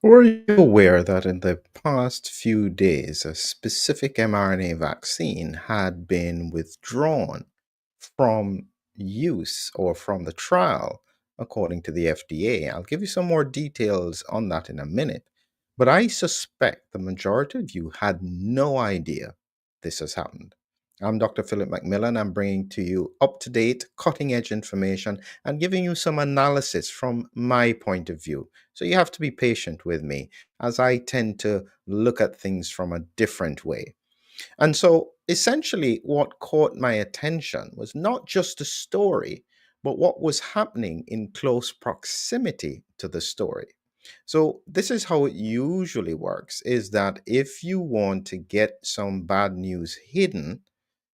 Were you aware that in the past few days, a specific mRNA vaccine had been withdrawn from use or from the trial, according to the FDA? I'll give you some more details on that in a minute. But I suspect the majority of you had no idea this has happened. I'm Dr. Philip McMillan. I'm bringing to you up to date, cutting edge information and giving you some analysis from my point of view. So you have to be patient with me as I tend to look at things from a different way. And so essentially, what caught my attention was not just the story, but what was happening in close proximity to the story. So this is how it usually works is that if you want to get some bad news hidden,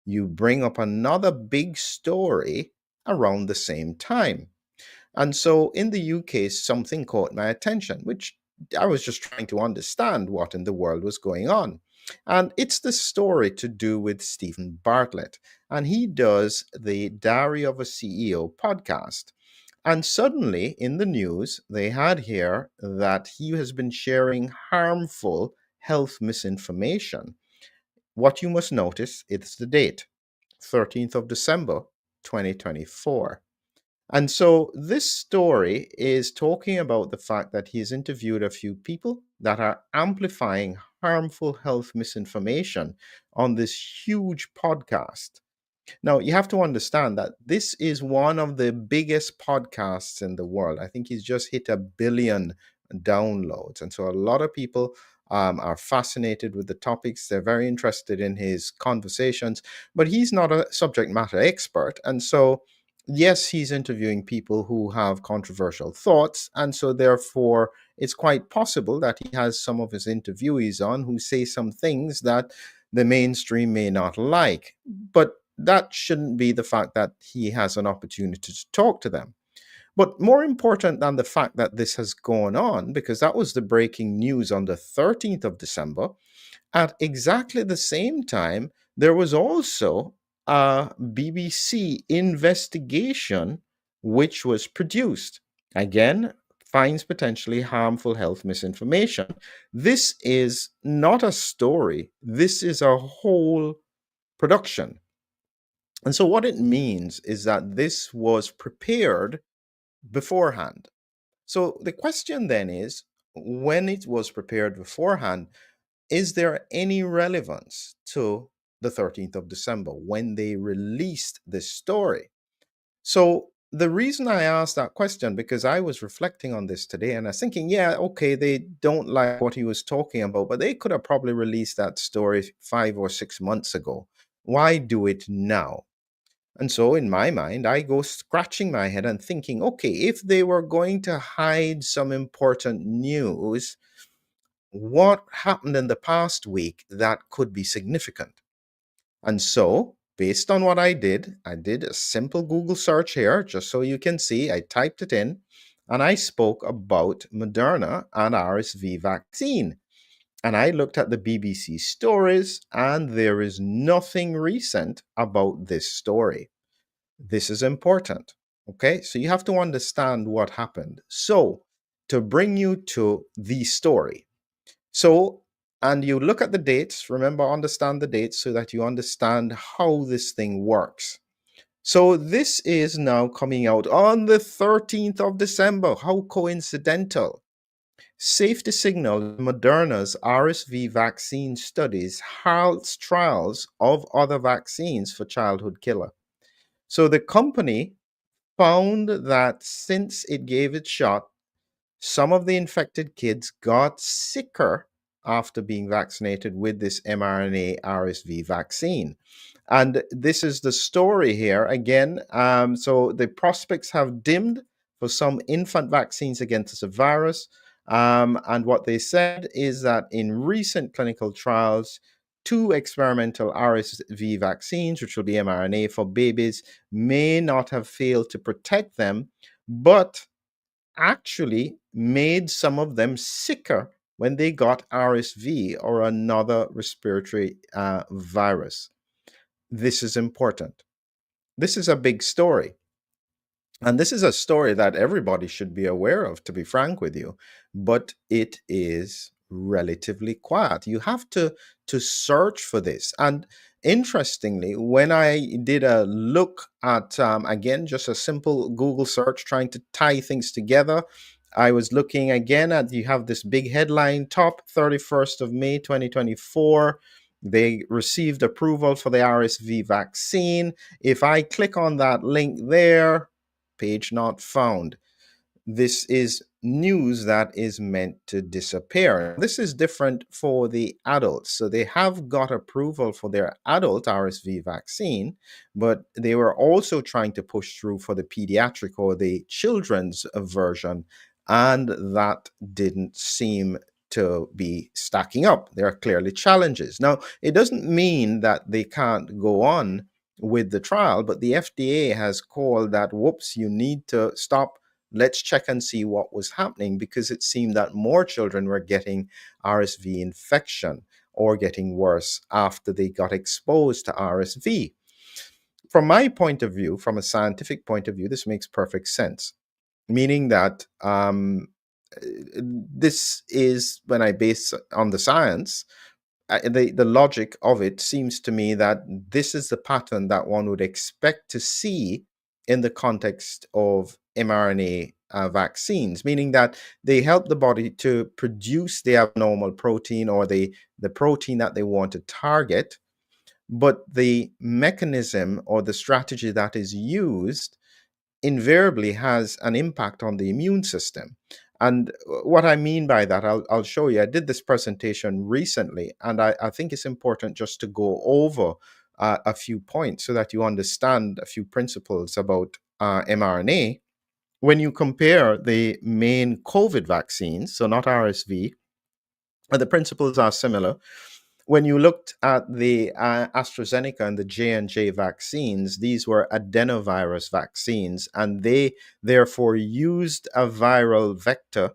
you bring up another big story around the same time. And so in the UK, something caught my attention, which I was just trying to understand what in the world was going on. And it's the story to do with Stephen Bartlett. And he does the Diary of a CEO podcast. And suddenly in the news, they had here that he has been sharing harmful health misinformation. What you must notice is the date, 13th of December, 2024. And so this story is talking about the fact that he's interviewed a few people that are amplifying harmful health misinformation on this huge podcast. Now, you have to understand that this is one of the biggest podcasts in the world. I think he's just hit 1 billion downloads. And so a lot of people are fascinated with the topics. They're very interested in his conversations, but he's not a subject matter expert. And so, yes, he's interviewing people who have controversial thoughts. And so, therefore, it's quite possible that he has some of his interviewees on who say some things that the mainstream may not like. But that shouldn't be the fact that he has an opportunity to talk to them. But more important than the fact that this has gone on, because that was the breaking news on the 13th of December, at exactly the same time, there was also a BBC investigation which was produced. Again, finds potentially harmful health misinformation. This is not a story, this is a whole production. And so, what it means is that this was prepared beforehand. So, the question then is when it was prepared beforehand, is there any relevance to the 13th of December when they released this story? So, the reason I asked that question, because I was reflecting on this today and I was thinking, yeah, okay, they don't like what he was talking about, but they could have probably released that story 5 or 6 months ago. Why do it now? And so, in my mind, I go scratching my head and thinking, okay, if they were going to hide some important news, what happened in the past week that could be significant? And so, based on what I did a simple Google search here, just so you can see. I typed it in and I spoke about Moderna and RSV vaccine. And I looked at the BBC stories, and there is nothing recent about this story. This is important. Okay, so you have to understand what happened. So, to bring you to the story. So, and you look at the dates, remember, understand the dates so that you understand how this thing works. So, this is now coming out on the 13th of December. How coincidental. Safety signal Moderna's RSV vaccine studies halts trials of other vaccines for childhood killer. So the company found that since it gave it shot, some of the infected kids got sicker after being vaccinated with this mRNA RSV vaccine. And this is the story here again. So the prospects have dimmed for some infant vaccines against the virus. And what they said is that in recent clinical trials, two experimental RSV vaccines, which will be mRNA for babies, may not have failed to protect them, but actually made some of them sicker when they got RSV or another respiratory virus. This is important. This is a big story. And this is a story that everybody should be aware of, to be frank with you, but it is relatively quiet. You have to search for this. And interestingly, when I did a look at again just a simple Google search trying to tie things together, I was looking again at, you have this big headline top, 31st of May 2024. They received approval for the RSV vaccine. If I click on that link there, page not found. This is news that is meant to disappear. This is different for the adults. So they have got approval for their adult RSV vaccine, but they were also trying to push through for the pediatric or the children's version, and that didn't seem to be stacking up. There are clearly challenges. Now, it doesn't mean that they can't go on with the trial, but the FDA has called that, whoops, you need to stop. Let's check and see what was happening, because it seemed that more children were getting RSV infection or getting worse after they got exposed to RSV. From my point of view, from a scientific point of view, this makes perfect sense, meaning that this is, when I base on the science, the logic of it seems to me that this is the pattern that one would expect to see in the context of mRNA vaccines, meaning that they help the body to produce the abnormal protein or the protein that they want to target, but the mechanism or the strategy that is used invariably has an impact on the immune system. And what I mean by that, I'll show you. I did this presentation recently, and I think it's important just to go over a few points so that you understand a few principles about mRNA. When you compare the main COVID vaccines, so not RSV, the principles are similar. When you looked at the AstraZeneca and the J&J vaccines, these were adenovirus vaccines, and they therefore used a viral vector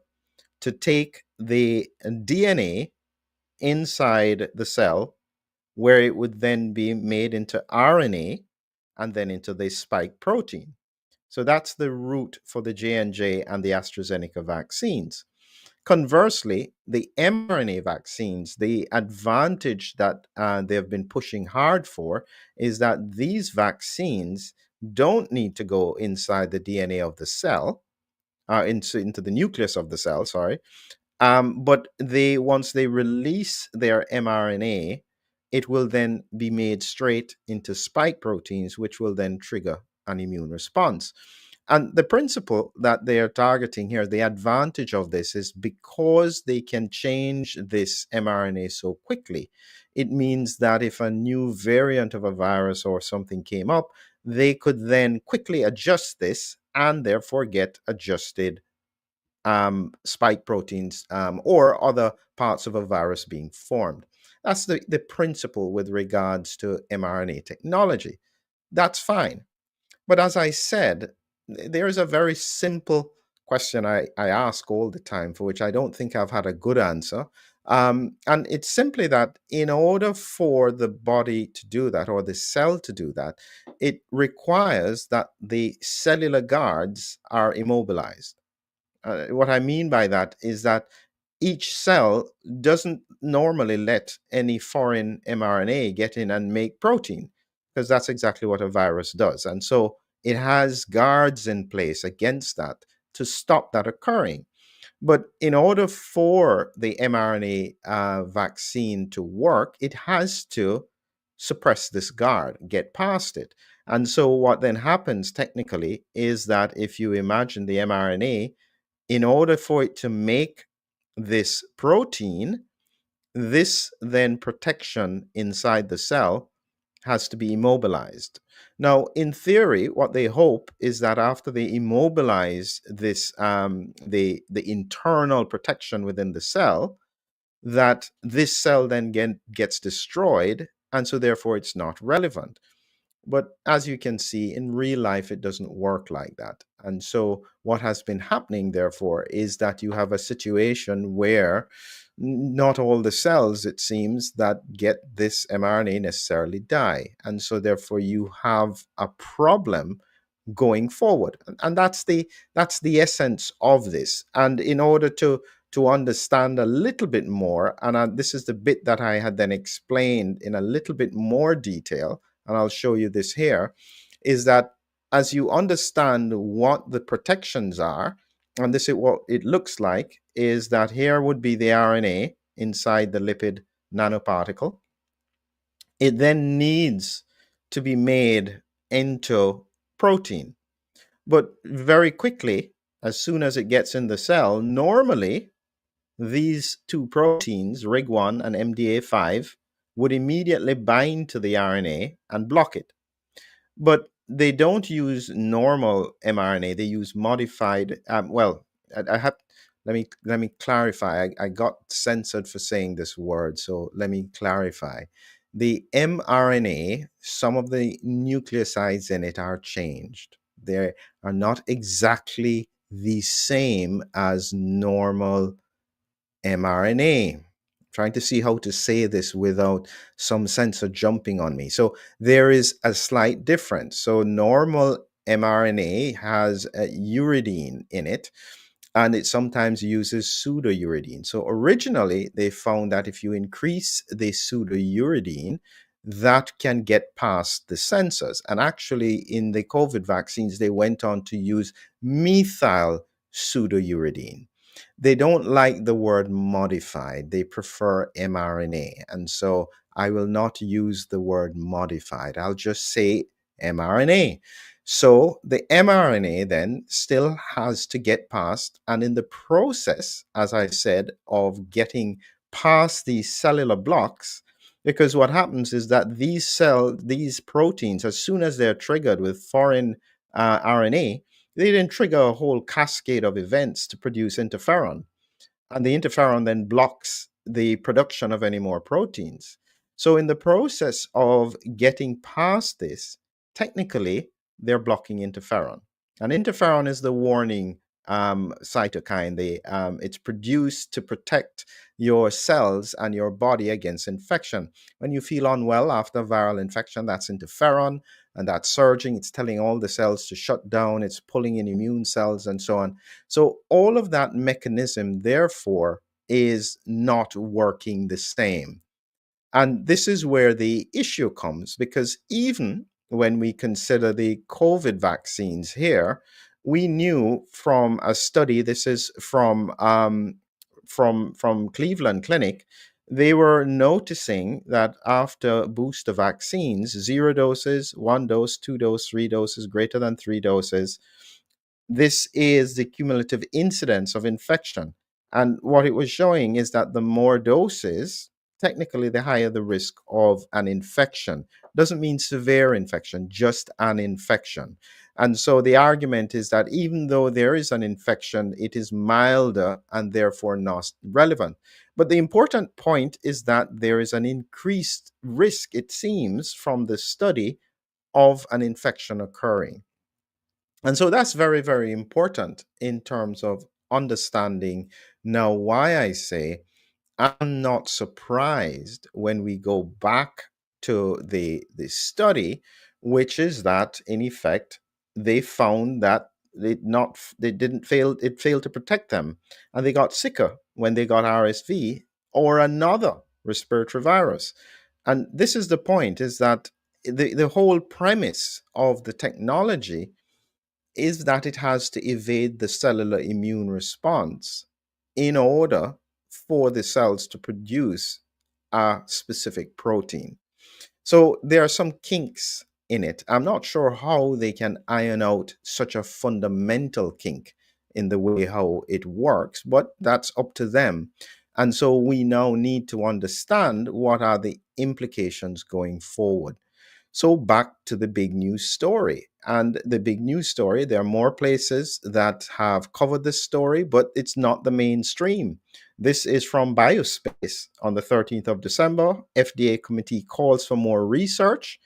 to take the DNA inside the cell, where it would then be made into RNA and then into the spike protein. So that's the route for the J&J and the AstraZeneca vaccines. Conversely, the mRNA vaccines, the advantage that they have been pushing hard for is that these vaccines don't need to go inside the DNA of the cell, into the nucleus of the cell, sorry. But they, once they release their mRNA, it will then be made straight into spike proteins, which will then trigger an immune response. And the principle that they are targeting here, the advantage of this is because they can change this mRNA so quickly, it means that if a new variant of a virus or something came up, they could then quickly adjust this and therefore get adjusted spike proteins or other parts of a virus being formed. That's the principle with regards to mRNA technology. That's fine. But as I said, there is a very simple question I ask all the time, for which I don't think I've had a good answer. And it's simply that in order for the body to do that, or the cell to do that, it requires that the cellular guards are immobilized. What I mean by that is that each cell doesn't normally let any foreign mRNA get in and make protein, because that's exactly what a virus does. And so it has guards in place against that to stop that occurring. But in order for the mRNA vaccine to work, it has to suppress this guard, get past it. And so what then happens technically is that if you imagine the mRNA, in order for it to make this protein, this then protection inside the cell has to be immobilized. Now, in theory, what they hope is that after they immobilize this, the internal protection within the cell, that this cell then gets destroyed, and so therefore it's not relevant. But as you can see, in real life, it doesn't work like that. And so, what has been happening, therefore, is that you have a situation where not all the cells, it seems, that get this mRNA necessarily die. And so, therefore, you have a problem going forward. And that's the essence of this. And in order to understand a little bit more, and this is the bit that I had then explained in a little bit more detail, and I'll show you this here, is that as you understand what the protections are, and this is what it looks like, is that here would be the RNA inside the lipid nanoparticle. It then needs to be made into protein. But very quickly, as soon as it gets in the cell, normally these two proteins, RIG1 and MDA5, would immediately bind to the RNA and block it. But they don't use normal mRNA. They use modified. I have. Let me clarify. I got censored for saying this word, so let me clarify. The mRNA, some of the nucleosides in it are changed. They are not exactly the same as normal mRNA. Trying to see how to say this without some sense of jumping on me. So there is a slight difference. So normal mRNA has a uridine in it, and it sometimes uses pseudouridine. So originally, they found that if you increase the pseudouridine, that can get past the sensors. And actually, in the COVID vaccines, they went on to use methyl pseudouridine. They don't like the word modified. They prefer mRNA. And so I will not use the word modified. I'll just say mRNA. So the mRNA then still has to get past. And in the process, as I said, of getting past these cellular blocks, because what happens is that these proteins, as soon as they're triggered with foreign RNA, they then trigger a whole cascade of events to produce interferon. And the interferon then blocks the production of any more proteins. So, in the process of getting past this, technically, they're blocking interferon. And interferon is the warning cytokine. It's produced to protect your cells and your body against infection. When you feel unwell after viral infection, that's interferon, and that's surging. It's telling all the cells to shut down. It's pulling in immune cells and so on. So all of that mechanism, therefore, is not working the same. And this is where the issue comes, because even when we consider the COVID vaccines here, we knew from a study, this is from Cleveland Clinic, they were noticing that after booster vaccines, 0 doses, 1 dose, 2 dose, 3 doses, greater than 3 doses, this is the cumulative incidence of infection. And what it was showing is that the more doses, technically, the higher the risk of an infection. Doesn't mean severe infection, just an infection. And so the argument is that even though there is an infection, it is milder and therefore not relevant. But the important point is that there is an increased risk, it seems, from the study of an infection occurring. And so that's very, very important in terms of understanding now why I say I'm not surprised when we go back to the study, which is that in effect they found that it failed to protect them, and they got sicker when they got RSV or another respiratory virus. And this is the point: is that the whole premise of the technology is that it has to evade the cellular immune response in order for the cells to produce a specific protein. So there are some kinks in it. I'm not sure how they can iron out such a fundamental kink in the way how it works, but that's up to them. And so we now need to understand what are the implications going forward. So back to the big news story. And the big news story, there are more places that have covered this story, but it's not the mainstream. This is from Biospace on the 13th of December. FDA committee calls for more research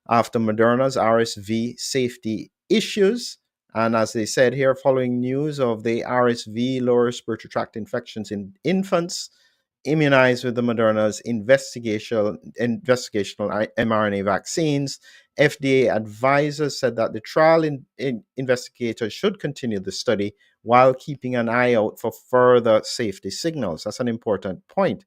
after Moderna's RSV safety issues. And as they said here, following news of the RSV lower respiratory tract infections in infants immunized with the Moderna's investigational mRNA vaccines, FDA advisors said that the trial investigators should continue the study while keeping an eye out for further safety signals. That's an important point.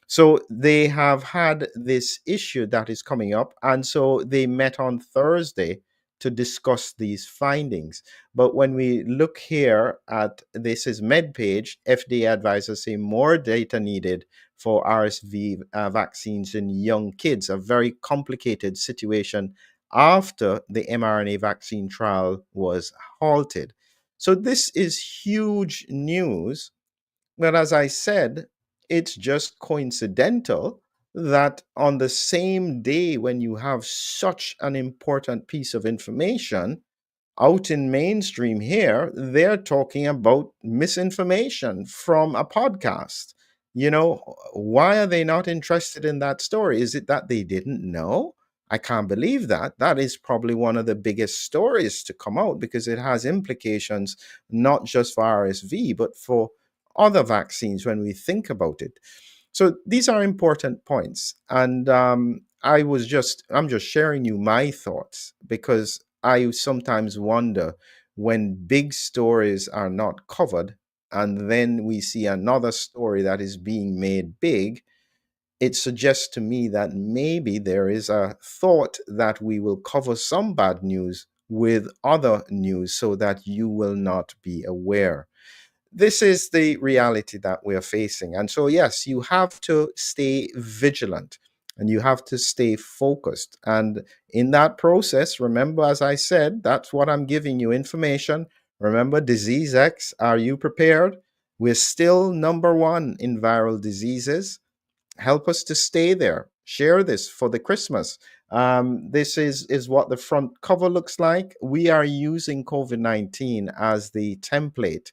So they have had this issue that is coming up, and so they met on Thursday to discuss these findings. But when we look here at this is MedPage, FDA advisors say more data needed for RSV vaccines in young kids, a very complicated situation after the mRNA vaccine trial was halted. So this is huge news, but as I said, it's just coincidental that on the same day when you have such an important piece of information, out in mainstream here, they're talking about misinformation from a podcast. Why are they not interested in that story? Is it that they didn't know? I can't believe that. That is probably one of the biggest stories to come out because it has implications not just for RSV, but for other vaccines when we think about it. So these are important points. And I'm just sharing you my thoughts because I sometimes wonder when big stories are not covered and then we see another story that is being made big, it suggests to me that maybe there is a thought that we will cover some bad news with other news so that you will not be aware. This is the reality that we're facing. And so, yes, you have to stay vigilant and you have to stay focused. And in that process, remember, as I said, that's what I'm giving you information. Remember, Disease X, are you prepared? We're still number one in viral diseases. Help us to stay there. Share this for the Christmas. This is what the front cover looks like. We are using COVID-19 as the template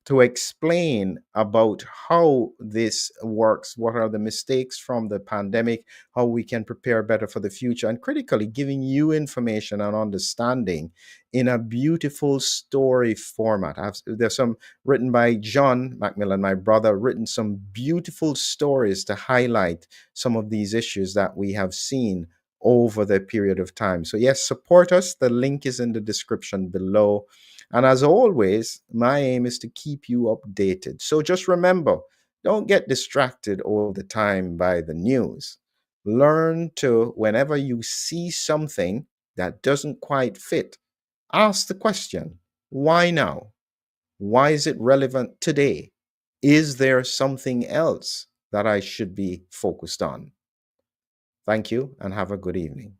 to explain about how this works, what are the mistakes from the pandemic, how we can prepare better for the future, and critically giving you information and understanding in a beautiful story format. There's some written by John Macmillan, my brother, written some beautiful stories to highlight some of these issues that we have seen over the period of time. So yes, support us. The link is in the description below. And as always, my aim is to keep you updated. So just remember, don't get distracted all the time by the news. Learn to, whenever you see something that doesn't quite fit, ask the question, why now? Why is it relevant today? Is there something else that I should be focused on? Thank you and have a good evening.